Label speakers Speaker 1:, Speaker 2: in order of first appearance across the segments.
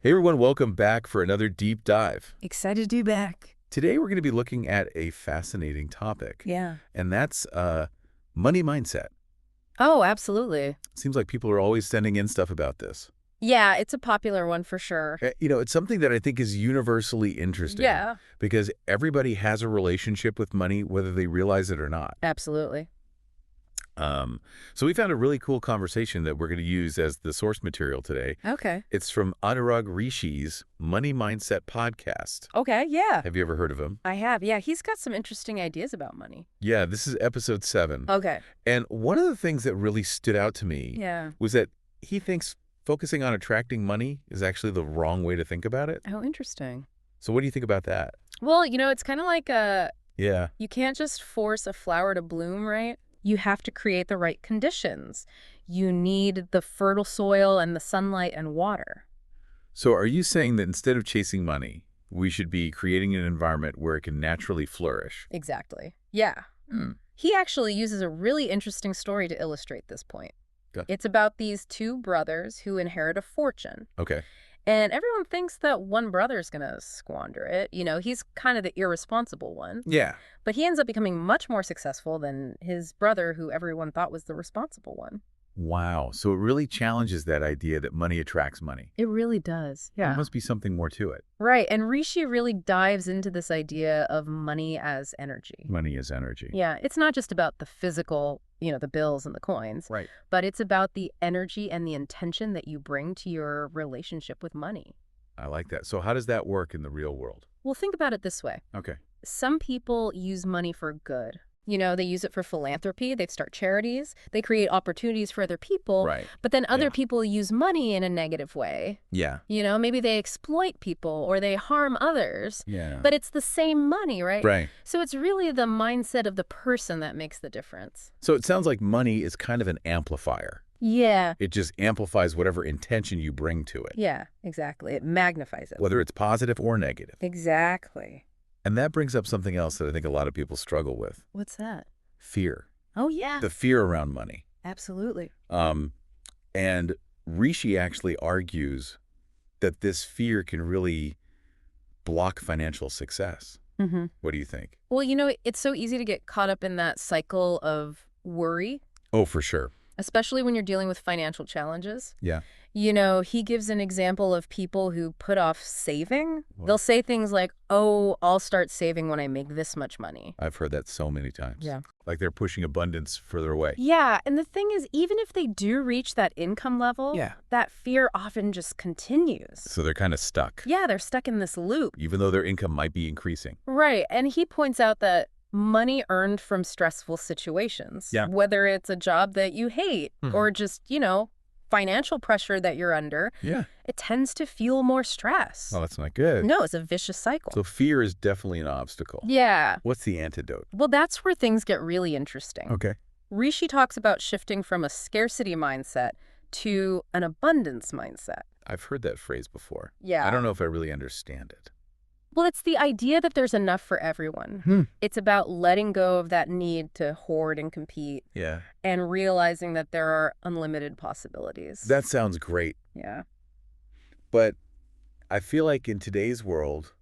Speaker 1: Hey everyone, welcome back for another deep dive.
Speaker 2: Excited to be back.
Speaker 1: Today we're going to be looking at a fascinating topic,
Speaker 2: Yeah.
Speaker 1: and that's money mindset.
Speaker 2: Oh, absolutely.
Speaker 1: Seems like people are always sending in stuff about this.
Speaker 2: Yeah, it's a popular one for sure.
Speaker 1: It's something that I think is universally interesting.
Speaker 2: Yeah.
Speaker 1: Because everybody has a relationship with money, whether they realize it or not.
Speaker 2: Absolutely.
Speaker 1: So we found a really cool conversation that we're going to use as the source material today.
Speaker 2: Okay.
Speaker 1: It's from Anurag Rishi's Money Mindset podcast.
Speaker 2: Okay, yeah.
Speaker 1: Have you ever heard of him?
Speaker 2: I have. Yeah, he's got some interesting ideas about money.
Speaker 1: Yeah, this is episode 7.
Speaker 2: Okay.
Speaker 1: And one of the things that really stood out to me was that he thinks focusing on attracting money is actually the wrong way to think about it.
Speaker 2: Oh, interesting.
Speaker 1: So what do you think about that?
Speaker 2: Well, it's kind of like
Speaker 1: Yeah.
Speaker 2: you can't just force a flower to bloom, right? You have to create the right conditions. You need the fertile soil and the sunlight and water.
Speaker 1: So are you saying that instead of chasing money, we should be creating an environment where it can naturally flourish?
Speaker 2: Exactly. Yeah.
Speaker 1: Hmm.
Speaker 2: He actually uses a really interesting story to illustrate this point.
Speaker 1: Good.
Speaker 2: It's about these two brothers who inherit a fortune.
Speaker 1: Okay.
Speaker 2: And everyone thinks that one brother's going to squander it. He's kind of the irresponsible one.
Speaker 1: Yeah.
Speaker 2: But he ends up becoming much more successful than his brother, who everyone thought was the responsible one.
Speaker 1: Wow. So it really challenges that idea that money attracts money.
Speaker 2: It really does.
Speaker 1: There must be something more to it.
Speaker 2: Right. And Rishi really dives into this idea of money as energy.
Speaker 1: Money is energy.
Speaker 2: Yeah. It's not just about the physical, the bills and the coins.
Speaker 1: Right.
Speaker 2: But it's about the energy and the intention that you bring to your relationship with money.
Speaker 1: I like that. So how does that work in the real world?
Speaker 2: Well, think about it this way.
Speaker 1: Okay.
Speaker 2: Some people use money for good. They use it for philanthropy. They start charities. They create opportunities for other people.
Speaker 1: Right.
Speaker 2: But then other people use money in a negative way.
Speaker 1: Yeah.
Speaker 2: Maybe they exploit people or they harm others.
Speaker 1: Yeah.
Speaker 2: But it's the same money, right?
Speaker 1: Right.
Speaker 2: So it's really the mindset of the person that makes the difference.
Speaker 1: So it sounds like money is kind of an amplifier.
Speaker 2: Yeah.
Speaker 1: It just amplifies whatever intention you bring to it.
Speaker 2: Yeah, exactly. It magnifies it.
Speaker 1: Whether it's positive or negative.
Speaker 2: Exactly.
Speaker 1: And that brings up something else that I think a lot of people struggle with.
Speaker 2: What's that?
Speaker 1: Fear.
Speaker 2: Oh, yeah.
Speaker 1: The fear around money.
Speaker 2: Absolutely.
Speaker 1: And Rishi actually argues that this fear can really block financial success.
Speaker 2: Mm-hmm.
Speaker 1: What do you think?
Speaker 2: Well, it's so easy to get caught up in that cycle of worry.
Speaker 1: Oh, for sure.
Speaker 2: Especially when you're dealing with financial challenges.
Speaker 1: Yeah.
Speaker 2: He gives an example of people who put off saving. They'll say things like, oh, I'll start saving when I make this much money.
Speaker 1: I've heard that so many times.
Speaker 2: Yeah.
Speaker 1: Like they're pushing abundance further away.
Speaker 2: Yeah. And the thing is, even if they do reach that income level, that fear often just continues.
Speaker 1: So they're kind of stuck.
Speaker 2: Yeah, they're stuck in this loop.
Speaker 1: Even though their income might be increasing.
Speaker 2: Right. And he points out that money earned from stressful situations, whether it's a job that you hate or just, financial pressure that you're under, it tends to fuel more stress.
Speaker 1: Oh, that's not good.
Speaker 2: No, it's a vicious cycle.
Speaker 1: So fear is definitely an obstacle.
Speaker 2: Yeah.
Speaker 1: What's the antidote?
Speaker 2: Well, that's where things get really interesting.
Speaker 1: Okay.
Speaker 2: Rishi talks about shifting from a scarcity mindset to an abundance mindset.
Speaker 1: I've heard that phrase before.
Speaker 2: Yeah.
Speaker 1: I don't know if I really understand it.
Speaker 2: Well, it's the idea that there's enough for everyone. It's about letting go of that need to hoard and compete.
Speaker 1: Yeah.
Speaker 2: And realizing that there are unlimited possibilities.
Speaker 1: That sounds great.
Speaker 2: Yeah.
Speaker 1: But I feel like in today's world,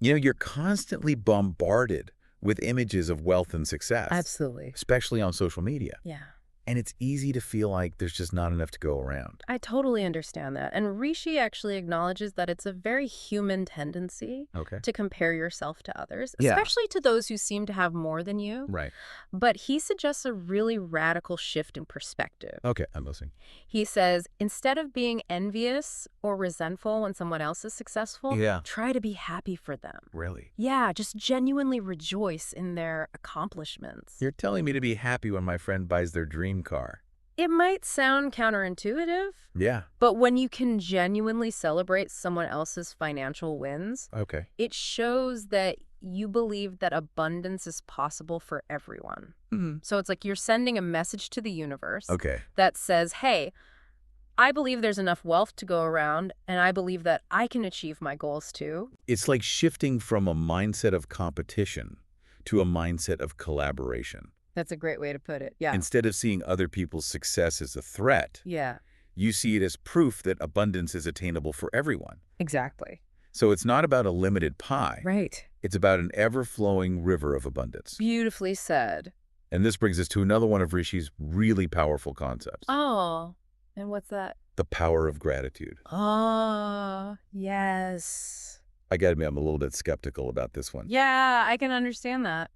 Speaker 1: you're constantly bombarded with images of wealth and success.
Speaker 2: Absolutely.
Speaker 1: Especially on social media.
Speaker 2: Yeah.
Speaker 1: And it's easy to feel like there's just not enough to go around.
Speaker 2: I totally understand that. And Rishi actually acknowledges that it's a very human tendency to compare yourself to others, especially to those who seem to have more than you.
Speaker 1: Right.
Speaker 2: But he suggests a really radical shift in perspective.
Speaker 1: Okay, I'm listening.
Speaker 2: He says, instead of being envious or resentful when someone else is successful, try to be happy for them.
Speaker 1: Really?
Speaker 2: Yeah, just genuinely rejoice in their accomplishments.
Speaker 1: You're telling me to be happy when my friend buys their dream car.
Speaker 2: It might sound counterintuitive.
Speaker 1: Yeah.
Speaker 2: But when you can genuinely celebrate someone else's financial wins, it shows that you believe that abundance is possible for everyone. So it's like you're sending a message to the universe that says, hey, I believe there's enough wealth to go around, and I believe that I can achieve my goals too.
Speaker 1: It's like shifting from a mindset of competition to a mindset of collaboration.
Speaker 2: That's a great way to put it. Yeah.
Speaker 1: Instead of seeing other people's success as a threat, You see it as proof that abundance is attainable for everyone.
Speaker 2: Exactly.
Speaker 1: So it's not about a limited pie.
Speaker 2: Right.
Speaker 1: It's about an ever-flowing river of abundance.
Speaker 2: Beautifully said.
Speaker 1: And this brings us to another one of Rishi's really powerful concepts.
Speaker 2: Oh, and what's that?
Speaker 1: The power of gratitude.
Speaker 2: Oh, yes.
Speaker 1: I gotta admit, I'm a little bit skeptical about this one.
Speaker 2: Yeah, I can understand that.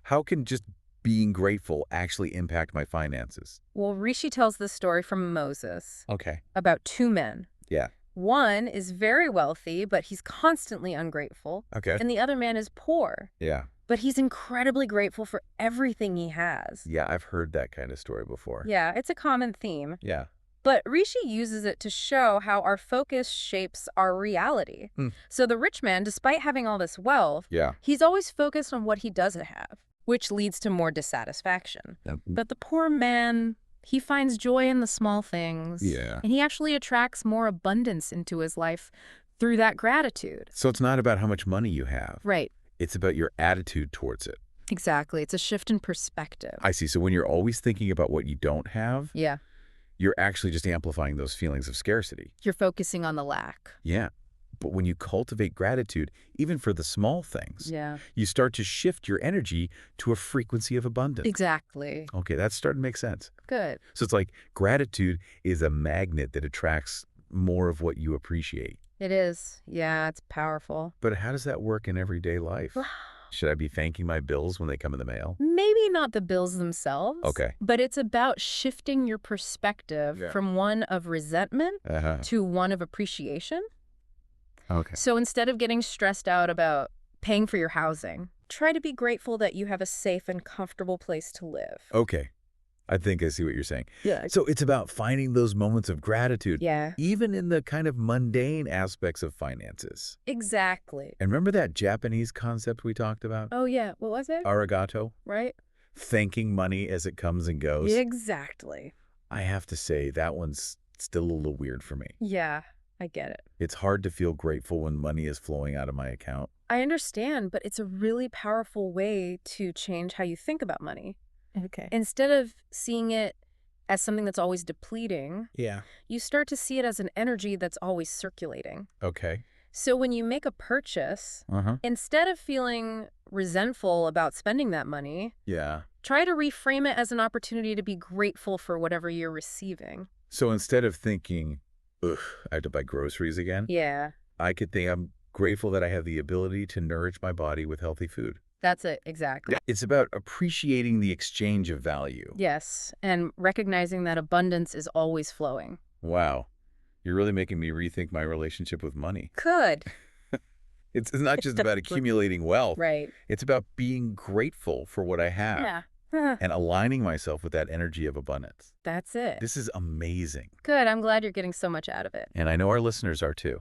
Speaker 1: How can just being grateful actually impact my finances?
Speaker 2: Well, Rishi tells this story from Moses
Speaker 1: Okay.
Speaker 2: about two men.
Speaker 1: Yeah.
Speaker 2: One is very wealthy, but he's constantly ungrateful.
Speaker 1: Okay.
Speaker 2: And the other man is poor,
Speaker 1: Yeah.
Speaker 2: but he's incredibly grateful for everything he has.
Speaker 1: Yeah, I've heard that kind of story before.
Speaker 2: Yeah, it's a common theme.
Speaker 1: Yeah.
Speaker 2: But Rishi uses it to show how our focus shapes our reality. So the rich man, despite having all this wealth, he's always focused on what he doesn't have, which leads to more dissatisfaction. But the poor man, he finds joy in the small things.
Speaker 1: Yeah.
Speaker 2: And he actually attracts more abundance into his life through that gratitude.
Speaker 1: So it's not about how much money you have.
Speaker 2: Right.
Speaker 1: It's about your attitude towards it.
Speaker 2: Exactly. It's a shift in perspective.
Speaker 1: I see. So when you're always thinking about what you don't have,
Speaker 2: Yeah.
Speaker 1: you're actually just amplifying those feelings of scarcity.
Speaker 2: You're focusing on the lack.
Speaker 1: Yeah. But when you cultivate gratitude, even for the small things, you start to shift your energy to a frequency of abundance.
Speaker 2: Exactly.
Speaker 1: Okay, that's starting to make sense.
Speaker 2: Good.
Speaker 1: So it's like gratitude is a magnet that attracts more of what you appreciate.
Speaker 2: It is. Yeah, it's powerful.
Speaker 1: But how does that work in everyday life? Should I be thanking my bills when they come in the mail?
Speaker 2: Maybe not the bills themselves.
Speaker 1: Okay.
Speaker 2: But it's about shifting your perspective from one of resentment to one of appreciation.
Speaker 1: Okay.
Speaker 2: So instead of getting stressed out about paying for your housing, try to be grateful that you have a safe and comfortable place to live.
Speaker 1: Okay. I think I see what you're saying.
Speaker 2: Yeah.
Speaker 1: So it's about finding those moments of gratitude,
Speaker 2: Yeah.
Speaker 1: even in the kind of mundane aspects of finances.
Speaker 2: Exactly.
Speaker 1: And remember that Japanese concept we talked about?
Speaker 2: Oh, yeah. What was it?
Speaker 1: Arigato?
Speaker 2: Right?
Speaker 1: Thanking money as it comes and goes.
Speaker 2: Exactly.
Speaker 1: I have to say, that one's still a little weird for me.
Speaker 2: Yeah, I get it.
Speaker 1: It's hard to feel grateful when money is flowing out of my account.
Speaker 2: I understand, but it's a really powerful way to change how you think about money.
Speaker 3: Okay.
Speaker 2: Instead of seeing it as something that's always depleting, you start to see it as an energy that's always circulating.
Speaker 1: Okay.
Speaker 2: So when you make a purchase, instead of feeling resentful about spending that money, try to reframe it as an opportunity to be grateful for whatever you're receiving.
Speaker 1: So instead of thinking, ugh, I have to buy groceries again, I could think I'm grateful that I have the ability to nourish my body with healthy food.
Speaker 2: That's it, exactly.
Speaker 1: It's about appreciating the exchange of value.
Speaker 2: Yes, and recognizing that abundance is always flowing.
Speaker 1: Wow. You're really making me rethink my relationship with money.
Speaker 2: Good.
Speaker 1: It's not just about accumulating wealth.
Speaker 2: Right.
Speaker 1: It's about being grateful for what I have.
Speaker 2: Yeah.
Speaker 1: And aligning myself with that energy of abundance.
Speaker 2: That's it.
Speaker 1: This is amazing.
Speaker 2: Good. I'm glad you're getting so much out of it.
Speaker 1: And I know our listeners are too.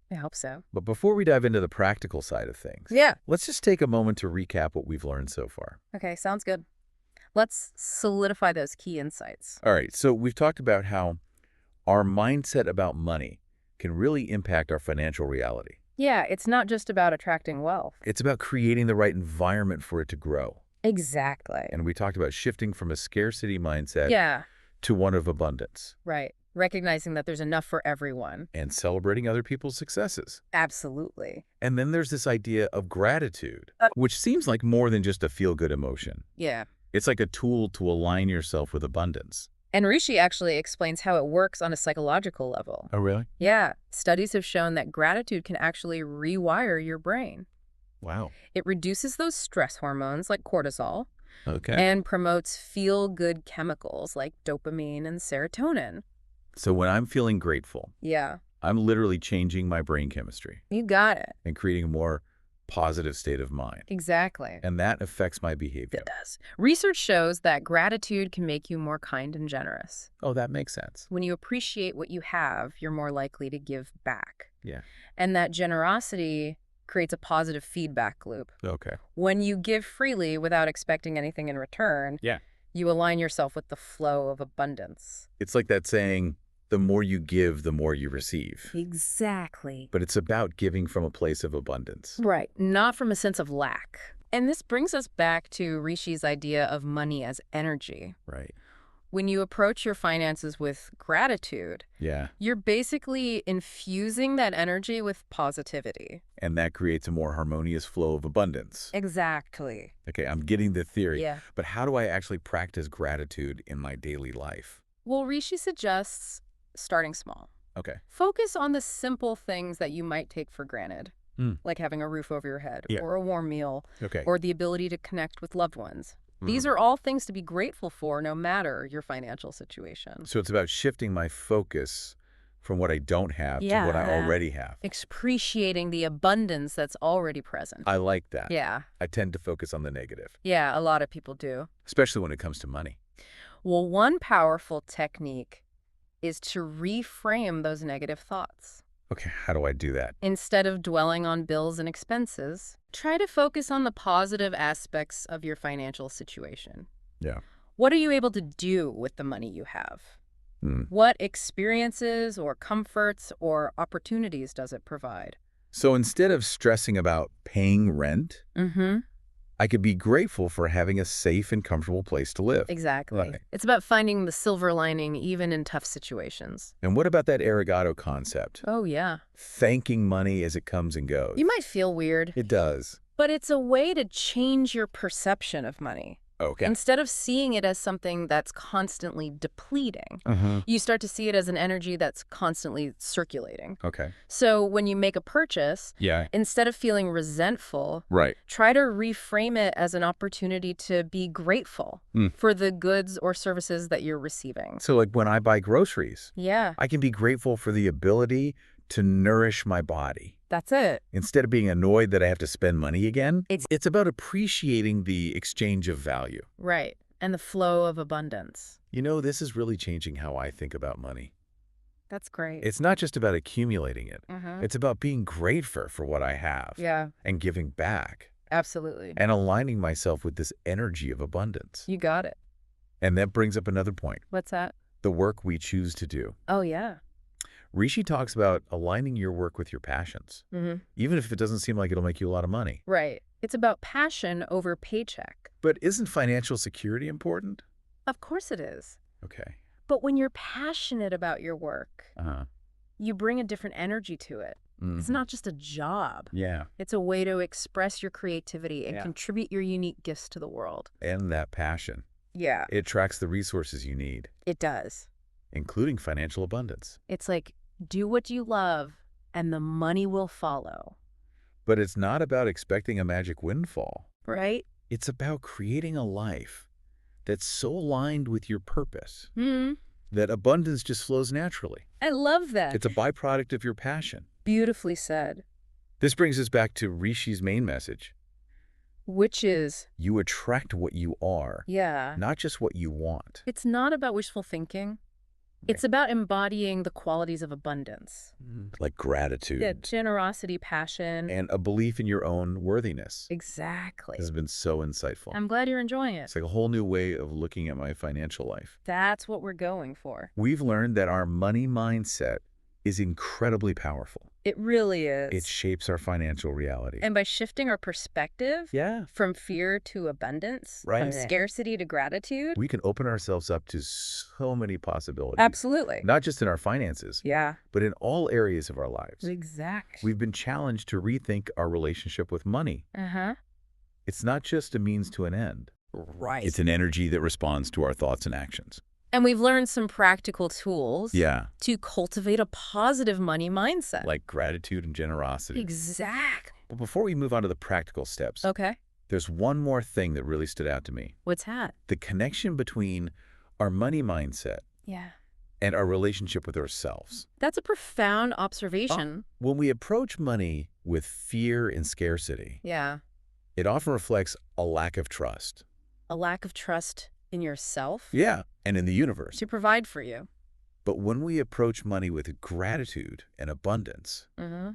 Speaker 2: I hope so.
Speaker 1: But before we dive into the practical side of things, let's just take a moment to recap what we've learned so far.
Speaker 2: Okay, sounds good. Let's solidify those key insights.
Speaker 1: All right, so we've talked about how our mindset about money can really impact our financial reality.
Speaker 2: Yeah, it's not just about attracting wealth.
Speaker 1: It's about creating the right environment for it to grow.
Speaker 2: Exactly.
Speaker 1: And we talked about shifting from a scarcity mindset to one of abundance.
Speaker 2: Right. Recognizing that there's enough for everyone.
Speaker 1: And celebrating other people's successes.
Speaker 2: Absolutely.
Speaker 1: And then there's this idea of gratitude, which seems like more than just a feel-good emotion.
Speaker 2: Yeah.
Speaker 1: It's like a tool to align yourself with abundance.
Speaker 2: And Rishi actually explains how it works on a psychological level.
Speaker 1: Oh, really?
Speaker 2: Yeah. Studies have shown that gratitude can actually rewire your brain.
Speaker 1: Wow.
Speaker 2: It reduces those stress hormones like cortisol.
Speaker 1: Okay.
Speaker 2: And promotes feel-good chemicals like dopamine and serotonin.
Speaker 1: So when I'm feeling grateful, I'm literally changing my brain chemistry.
Speaker 2: You got it.
Speaker 1: And creating a more positive state of mind.
Speaker 2: Exactly.
Speaker 1: And that affects my behavior.
Speaker 2: It does. Research shows that gratitude can make you more kind and generous.
Speaker 1: Oh, that makes sense.
Speaker 2: When you appreciate what you have, you're more likely to give back.
Speaker 1: Yeah.
Speaker 2: And that generosity creates a positive feedback loop.
Speaker 1: Okay.
Speaker 2: When you give freely without expecting anything in return, you align yourself with the flow of abundance.
Speaker 1: It's like that saying, the more you give, the more you receive.
Speaker 2: Exactly.
Speaker 1: But it's about giving from a place of abundance.
Speaker 2: Right. Not from a sense of lack. And this brings us back to Rishi's idea of money as energy.
Speaker 1: Right.
Speaker 2: When you approach your finances with gratitude,
Speaker 1: Yeah.
Speaker 2: you're basically infusing that energy with positivity.
Speaker 1: And that creates a more harmonious flow of abundance.
Speaker 2: Exactly.
Speaker 1: Okay, I'm getting the theory.
Speaker 2: Yeah.
Speaker 1: But how do I actually practice gratitude in my daily life?
Speaker 2: Well, Rishi suggests starting small.
Speaker 1: Okay.
Speaker 2: Focus on the simple things that you might take for granted,
Speaker 1: Hmm.
Speaker 2: like having a roof over your head,
Speaker 1: Yeah.
Speaker 2: or a warm meal,
Speaker 1: Okay.
Speaker 2: or the ability to connect with loved ones. These are all things to be grateful for, no matter your financial situation.
Speaker 1: So it's about shifting my focus from what I don't have to what I
Speaker 2: Yeah.
Speaker 1: already have.
Speaker 2: Appreciating the abundance that's already present.
Speaker 1: I like that.
Speaker 2: Yeah.
Speaker 1: I tend to focus on the negative,
Speaker 2: Yeah, a lot of people do.
Speaker 1: especially when it comes to money.
Speaker 2: Well, one powerful technique is to reframe those negative thoughts.
Speaker 1: Okay, how do I do that?
Speaker 2: Instead of dwelling on bills and expenses, try to focus on the positive aspects of your financial situation.
Speaker 1: Yeah.
Speaker 2: What are you able to do with the money you have? What experiences or comforts or opportunities does it provide?
Speaker 1: So instead of stressing about paying rent, I could be grateful for having a safe and comfortable place to live.
Speaker 2: Exactly.
Speaker 1: Right.
Speaker 2: It's about finding the silver lining even in tough situations.
Speaker 1: And what about that arigato concept?
Speaker 2: Oh, yeah.
Speaker 1: Thanking money as it comes and goes.
Speaker 2: You might feel weird,
Speaker 1: It does.
Speaker 2: but it's a way to change your perception of money.
Speaker 1: Okay.
Speaker 2: Instead of seeing it as something that's constantly depleting, you start to see it as an energy that's constantly circulating.
Speaker 1: Okay.
Speaker 2: So when you make a purchase,
Speaker 1: Yeah.
Speaker 2: instead of feeling resentful,
Speaker 1: Right.
Speaker 2: try to reframe it as an opportunity to be grateful for the goods or services that you're receiving.
Speaker 1: So like when I buy groceries,
Speaker 2: Yeah,
Speaker 1: I can be grateful for the ability to nourish my body.
Speaker 2: that's it.
Speaker 1: Instead of being annoyed that I have to spend money again,
Speaker 2: It's-
Speaker 1: it's about appreciating the exchange of value.
Speaker 2: Right. And the flow of abundance.
Speaker 1: You know, this is really changing how I think about money.
Speaker 2: That's great.
Speaker 1: It's not just about accumulating it. It's about being grateful for what I have
Speaker 2: Yeah,
Speaker 1: and giving back
Speaker 2: absolutely.
Speaker 1: and aligning myself with this energy of abundance.
Speaker 2: You got it.
Speaker 1: And that brings up another point,
Speaker 2: What's that?
Speaker 1: the work we choose to do.
Speaker 2: Oh, yeah.
Speaker 1: Rishi talks about aligning your work with your passions, even if it doesn't seem like it'll make you a lot of money.
Speaker 2: Right. It's about passion over paycheck.
Speaker 1: But isn't financial security important?
Speaker 2: Of course it is.
Speaker 1: Okay.
Speaker 2: But when you're passionate about your work,
Speaker 1: Uh-huh.
Speaker 2: you bring a different energy to it. It's not just a job.
Speaker 1: Yeah.
Speaker 2: It's a way to express your creativity and
Speaker 1: Yeah.
Speaker 2: contribute your unique gifts to the world.
Speaker 1: And that passion.
Speaker 2: Yeah,
Speaker 1: It attracts the resources you need,
Speaker 2: it does.
Speaker 1: including financial abundance.
Speaker 2: It's like, do what you love, and the money will follow.
Speaker 1: But it's not about expecting a magic windfall.
Speaker 2: Right?
Speaker 1: It's about creating a life that's so aligned with your purpose that abundance just flows naturally.
Speaker 2: I love that.
Speaker 1: It's a byproduct of your passion.
Speaker 2: Beautifully said.
Speaker 1: This brings us back to Rishi's main message.
Speaker 2: Which is,
Speaker 1: You attract what you are,
Speaker 2: yeah,
Speaker 1: not just what you want.
Speaker 2: it's not about wishful thinking. It's about embodying the qualities of abundance.
Speaker 1: Like gratitude
Speaker 2: Yeah, generosity, passion.
Speaker 1: and a belief in your own worthiness.
Speaker 2: Exactly.
Speaker 1: This has been so insightful.
Speaker 2: I'm glad you're enjoying it.
Speaker 1: It's like a whole new way of looking at my financial life.
Speaker 2: That's what we're going for.
Speaker 1: We've learned that our money mindset is incredibly powerful.
Speaker 2: It really is.
Speaker 1: It shapes our financial reality.
Speaker 2: And by shifting our perspective
Speaker 1: Yeah.
Speaker 2: from fear to abundance,
Speaker 1: Right.
Speaker 2: from scarcity to gratitude.
Speaker 1: We can open ourselves up to so many possibilities.
Speaker 2: Absolutely.
Speaker 1: Not just in our finances,
Speaker 2: Yeah.
Speaker 1: but in all areas of our lives.
Speaker 2: Exactly.
Speaker 1: We've been challenged to rethink our relationship with money. It's not just a means to an end.
Speaker 2: Right.
Speaker 1: It's an energy that responds to our thoughts and actions.
Speaker 2: And we've learned some practical tools
Speaker 1: Yeah,
Speaker 2: to cultivate a positive money mindset.
Speaker 1: like gratitude and generosity.
Speaker 2: Exactly.
Speaker 1: But before we move on to the practical steps,
Speaker 2: Okay.
Speaker 1: there's one more thing that really stood out to me.
Speaker 2: What's that?
Speaker 1: The connection between our money mindset
Speaker 2: Yeah.
Speaker 1: and our relationship with ourselves.
Speaker 2: That's a profound observation.
Speaker 1: When we approach money with fear and scarcity,
Speaker 2: Yeah.
Speaker 1: it often reflects a lack of trust.
Speaker 2: A lack of trust in yourself
Speaker 1: Yeah, and in the universe.
Speaker 2: to provide for you.
Speaker 1: But when we approach money with gratitude and abundance,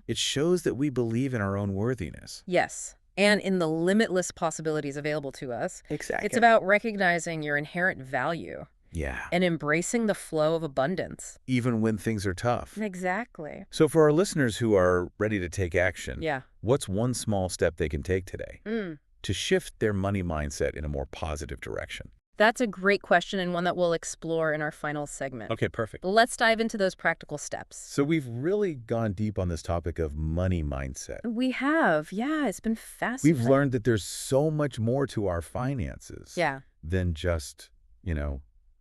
Speaker 1: it shows that we believe in our own worthiness.
Speaker 2: Yes. And in the limitless possibilities available to us.
Speaker 1: Exactly.
Speaker 2: It's about recognizing your inherent value
Speaker 1: Yeah,
Speaker 2: and embracing the flow of abundance.
Speaker 1: even when things are tough.
Speaker 2: Exactly.
Speaker 1: So for our listeners who are ready to take action,
Speaker 2: Yeah.
Speaker 1: what's one small step they can take today
Speaker 2: Mm.
Speaker 1: to shift their money mindset in a more positive direction?
Speaker 2: That's a great question and one that we'll explore in our final segment.
Speaker 1: Okay, perfect.
Speaker 2: Let's dive into those practical steps.
Speaker 1: So we've really gone deep on this topic of money mindset.
Speaker 2: We have. Yeah, it's been
Speaker 1: We've
Speaker 2: fascinating.
Speaker 1: learned that there's so much more to our finances
Speaker 2: Yeah,
Speaker 1: than just,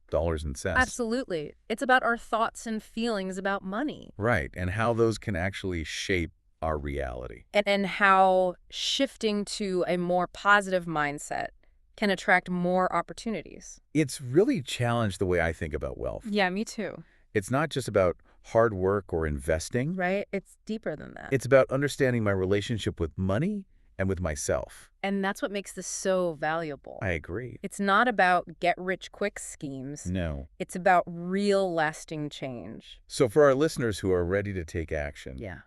Speaker 1: dollars and cents.
Speaker 2: absolutely. It's about our thoughts and feelings about money.
Speaker 1: Right, and how those can actually shape our reality.
Speaker 2: And how shifting to a more positive mindset can attract more opportunities.
Speaker 1: It's really challenged the way I think about wealth.
Speaker 2: Yeah, me too.
Speaker 1: It's not just about hard work or investing.
Speaker 2: Right? It's deeper than that.
Speaker 1: It's about understanding my relationship with money and with myself.
Speaker 2: And that's what makes this so valuable.
Speaker 1: I agree.
Speaker 2: It's not about get-rich-quick schemes.
Speaker 1: No.
Speaker 2: It's about real lasting change.
Speaker 1: So for our listeners who are ready to take action,
Speaker 2: Yeah.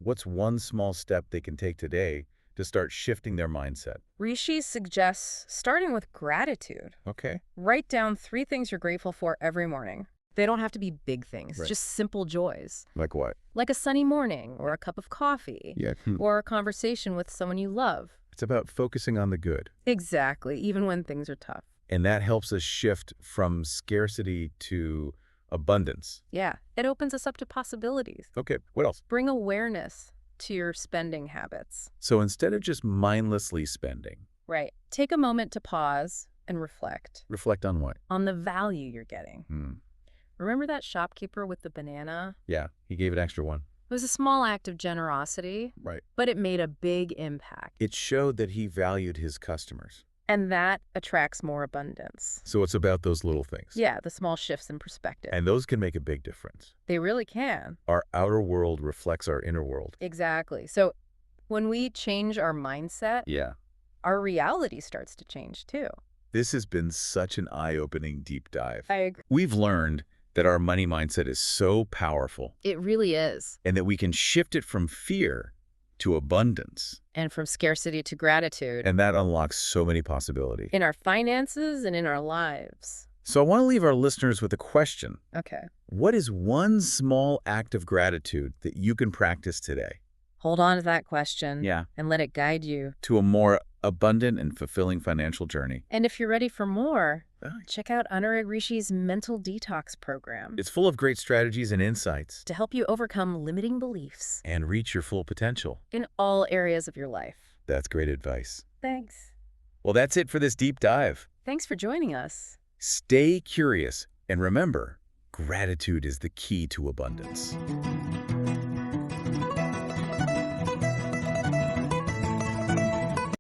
Speaker 1: what's one small step they can take today to start shifting their mindset?
Speaker 2: Rishi suggests starting with gratitude.
Speaker 1: Okay.
Speaker 2: Write down 3 things you're grateful for every morning. They don't have to be big things,
Speaker 1: Right.
Speaker 2: just simple joys.
Speaker 1: Like what?
Speaker 2: Like a sunny morning, or a cup of coffee,
Speaker 1: Yeah.
Speaker 2: or a conversation with someone you love.
Speaker 1: It's about focusing on the good.
Speaker 2: Exactly, even when things are tough.
Speaker 1: And that helps us shift from scarcity to abundance.
Speaker 2: Yeah, it opens us up to possibilities.
Speaker 1: Okay, what else?
Speaker 2: Bring awareness to your spending habits.
Speaker 1: So instead of just mindlessly spending,
Speaker 2: Right. Take a moment to pause and reflect
Speaker 1: reflect on what?
Speaker 2: on the value you're getting.
Speaker 1: Hmm.
Speaker 2: Remember that shopkeeper with the banana?
Speaker 1: Yeah, he gave an extra one.
Speaker 2: It was a small act of generosity,
Speaker 1: Right.
Speaker 2: but it made a big impact.
Speaker 1: It showed that he valued his customers.
Speaker 2: And that attracts more abundance.
Speaker 1: So it's about those little things.
Speaker 2: Yeah, the small shifts in perspective.
Speaker 1: And those can make a big difference.
Speaker 2: They really can.
Speaker 1: Our outer world reflects our inner world.
Speaker 2: Exactly. So when we change our mindset,
Speaker 1: Yeah.
Speaker 2: our reality starts to change too.
Speaker 1: This has been such an eye-opening deep dive.
Speaker 2: I agree.
Speaker 1: We've learned that our money mindset is so powerful
Speaker 2: It really is.
Speaker 1: and that we can shift it from fear to abundance.
Speaker 2: And from scarcity to gratitude.
Speaker 1: And that unlocks so many possibilities.
Speaker 2: In our finances and in our lives.
Speaker 1: So I want to leave our listeners with a question.
Speaker 2: Okay.
Speaker 1: What is one small act of gratitude that you can practice today?
Speaker 2: Hold on to that question.
Speaker 1: Yeah.
Speaker 2: And let it guide you.
Speaker 1: To a more abundant and fulfilling financial journey.
Speaker 2: And if you're ready for more,
Speaker 1: Ah.
Speaker 2: check out Anurag Rishi's Mental Detox Program
Speaker 1: It's full of great strategies and insights
Speaker 2: to help you overcome limiting beliefs
Speaker 1: and reach your full potential.
Speaker 2: in all areas of your life.
Speaker 1: That's great advice.
Speaker 2: Thanks.
Speaker 1: Well, that's it for this deep dive.
Speaker 2: Thanks for joining us.
Speaker 1: Stay curious and remember, gratitude is the key to abundance.